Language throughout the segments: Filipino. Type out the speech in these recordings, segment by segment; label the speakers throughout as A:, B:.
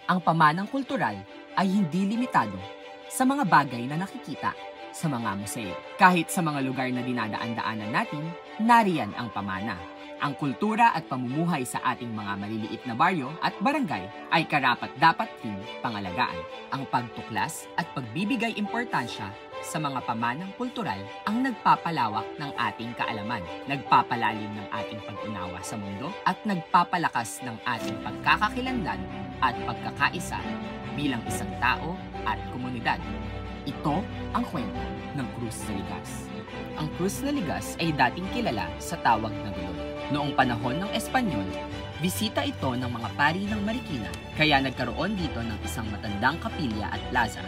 A: Ang pamanang kultural ay hindi limitado sa mga bagay na nakikita sa mga museo. Kahit sa mga lugar na dinadaan-daanan natin, nariyan ang pamana. Ang kultura at pamumuhay sa ating mga maliliit na baryo at barangay ay karapat-dapat rin pangalagaan. Ang pagtuklas at pagbibigay importansya sa mga pamanang kultural ang nagpapalawak ng ating kaalaman, nagpapalalim ng ating pag-unawa sa mundo at nagpapalakas ng ating pagkakakilanlan at pagkakaisa bilang isang tao at komunidad. Ito ang kwento ng Cruz na Ligas. Ang Cruz na Ligas ay dating kilala sa tawag na Gulod. Noong panahon ng Espanyol, bisita ito ng mga pari ng Marikina, kaya nagkaroon dito ng isang matandang kapilya at plaza.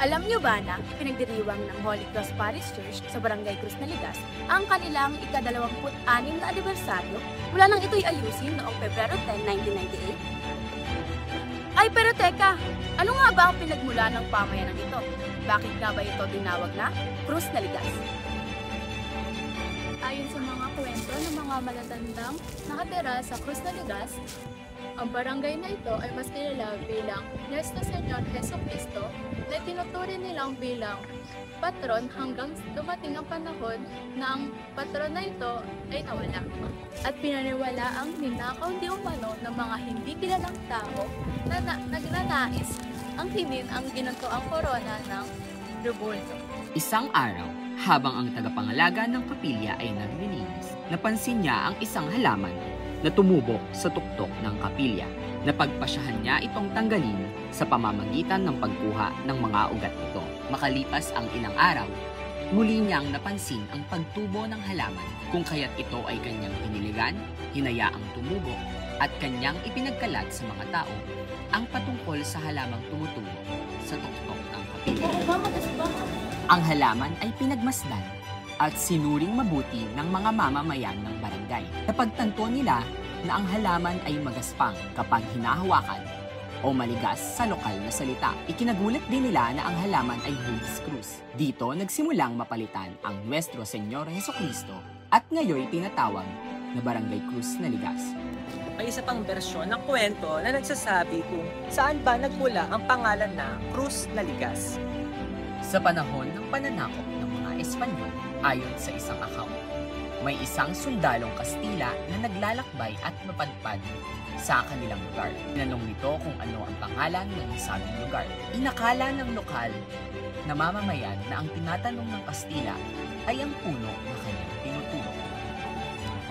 B: Alam niyo ba na pinagdiriwang ng Holy Cross Parish Church sa Barangay Cruz na Ligas ang kanilang ika-26 na anibersaryo mula nang ito'y ayusin noong Pebrero 10, 1998? Ay, pero teka, ano nga ba ang pinagmula ng pamayanan ito? Bakit nga ba ito tinawag na Cruz na Ligas?
C: Ayon sa mga kwento ng mga matatandang nakatira sa Cruz na Ligas, ang barangay na ito ay mas kilala bilang Nuestro Señor Jesucristo na tinuturing nilang bilang patron hanggang dumating ang panahon na ang patron na ito ay nawala. At pinaniwala ang ninakaw di umano ng mga hindi kilalang tao na nagnanais ang hinin ang ginantoang korona ng rebulto.
A: Isang araw, habang ang tagapangalaga ng kapilya ay naglilinis, napansin niya ang isang halaman na tumubok sa tuktok ng kapilya. Napagpasyahan niya itong tanggalin sa pamamagitan ng pagkuha ng mga ugat nito. Makalipas ang ilang araw, muli niyang napansin ang pagtubo ng halaman, kung kaya't ito ay kanyang piniligan, hinayaang tumubo, at kanyang ipinagkalat sa mga tao ang patungkol sa halamang tumutubo sa tuktok ng kapilya. Ang halaman ay pinagmasdan at sinuring mabuti ng mga mamamayan ng barangay. Napagtanto nila na ang halaman ay magaspang kapag hinahawakan o maligas sa lokal na salita. Ikinagulat din nila na ang halaman ay Holy Cruz. Dito nagsimulang mapalitan ang Nuestro Señor Jesucristo at ngayoy tinatawag na Barangay Cruz na Ligas.
D: May isa pang bersyon ng kwento na nagsasabi kung saan ba nagmula ang pangalan na Cruz na Ligas.
A: Sa panahon ng pananakop ng mga Espanyol, ayon sa isang account, may isang sundalong Kastila na naglalakbay at mapadpad sa kanilang lugar. Tinanong nito kung ano ang pangalan ng nasabing lugar. Inakala ng lokal na mamamayan na ang tinatanong ng Kastila ay ang puno na kanyang tinuturo.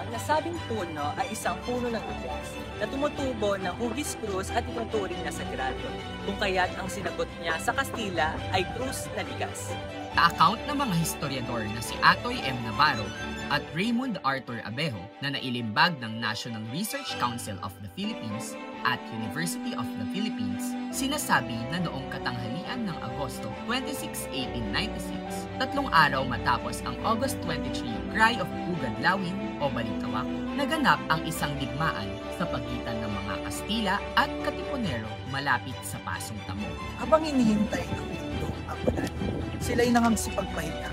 D: Ang nasabing puno ay isang puno ng ugas na tumutubo ng hugis krus at ituturing na sagrado, kung kaya't ang sinagot niya sa Kastila ay Cruz na Ligas.
A: Sa account ng mga historiador na si Atoy M. Navarro at Raymond Arthur Abejo na nailimbag ng National Research Council of the Philippines at University of the Philippines, sinasabi na noong katanghalian ng Agosto 26, 1896, 3 araw matapos ang August 23 Cry of Pugad Lawin o Balintawak, naganap ang isang digmaan sa pagitan ng mga Kastila at Katipunero malapit sa Pasong Tamo.
E: Habang inihintay ng mundo ang ulan, sila'y nangagsipagpahinga.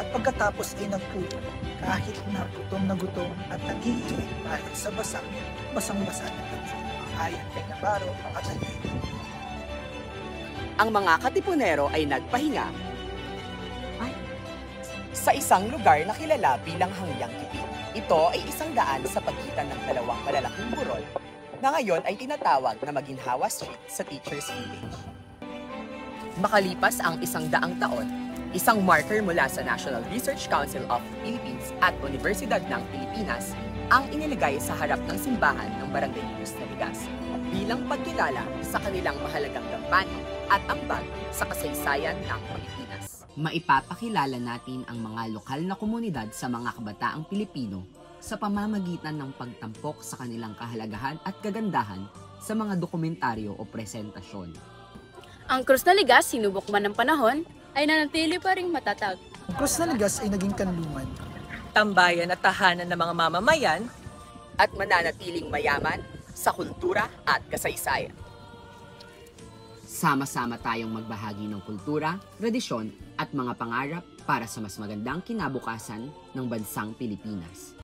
E: At pagkatapos ay nagpupo, kahit na gutom at nag-iinit dahil sa basang-basa na tabi. Ayon kay Navarro at Abejo.
A: Ang mga Katipunero ay nagpahinga sa isang lugar na kilala bilang Hangyang Kipit. Ito ay isang daan sa pagitan ng dalawang malalaking burol na ngayon ay tinatawag na Maginhawa Street sa Teachers Village. Makalipas ang 100 taon, isang marker mula sa National Research Council of the Philippines at Universidad ng Pilipinas ang inilagay sa harap ng simbahan ng Barangay Cruz na Ligas bilang pagkilala sa kanilang mahalagang gampanin at ambag sa kasaysayan ng Pilipinas. Maipapakilala natin ang mga lokal na komunidad sa mga kabataang Pilipino sa pamamagitan ng pagtampok sa kanilang kahalagahan at kagandahan sa mga dokumentaryo o presentasyon.
B: Ang Cruz na Ligas, sinubok man ng panahon,
C: Ay nanatili pa ring matatag.
E: Ang Cruz na Ligas ay naging kanlungan,
D: Tambayan at tahanan ng mga mamamayan
A: at mananatiling mayaman sa kultura at kasaysayan. Sama-sama tayong magbahagi ng kultura, tradisyon at mga pangarap para sa mas magandang kinabukasan ng bansang Pilipinas.